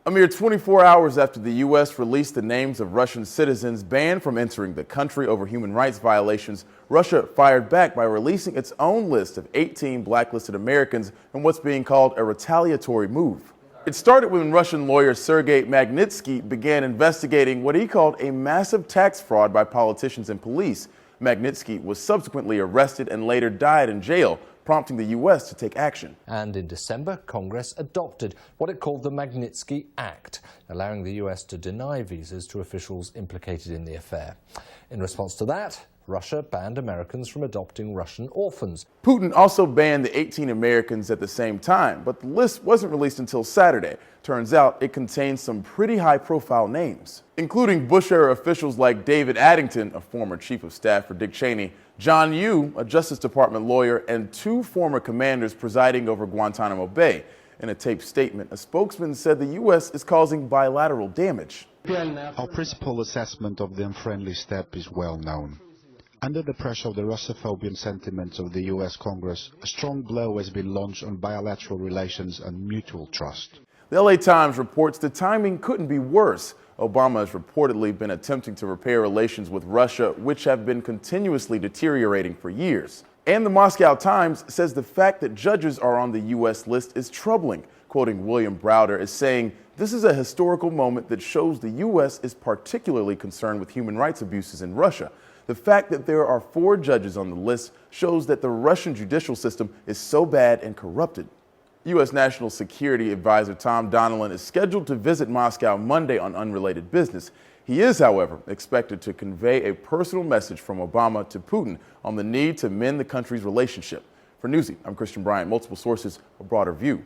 A mere 24 hours after the U.S. released the names of Russian citizens banned from entering the country over human rights violations, Russia fired back by releasing its own list of 18 blacklisted Americans in what's being called a retaliatory move. It started when Russian lawyer Sergei Magnitsky began investigating what he called a massive tax fraud by politicians and police. Magnitsky was subsequently arrested and later died in jail, prompting the U.S. to take action. And in December, Congress adopted what it called the Magnitsky Act, allowing the U.S. to deny visas to officials implicated in the affair. In response to that, Russia banned Americans from adopting Russian orphans. Putin also banned the 18 Americans at the same time, but the list wasn't released until Saturday. Turns out it contains some pretty high-profile names, including Bush-era officials like David Addington, a former chief of staff for Dick Cheney, John Yoo, a Justice Department lawyer, and 2 former commanders presiding over Guantanamo Bay. In a taped statement, a spokesman said the U.S. is causing bilateral damage. Our principal assessment of the unfriendly step is well known. Under the pressure of the Russophobian sentiments of the U.S. Congress, a strong blow has been launched on bilateral relations and mutual trust. The L.A. Times reports the timing couldn't be worse. Obama has reportedly been attempting to repair relations with Russia, which have been continuously deteriorating for years. And the Moscow Times says the fact that judges are on the U.S. list is troubling, quoting William Browder as saying, "This is a historical moment that shows the U.S. is particularly concerned with human rights abuses in Russia. The fact that there are 4 judges on the list shows that the Russian judicial system is so bad and corrupted." U.S. National Security Advisor Tom Donilon is scheduled to visit Moscow Monday on unrelated business. He is, however, expected to convey a personal message from Obama to Putin on the need to mend the country's relationship. For Newsy, I'm Christian Bryant. Multiple sources, a broader view.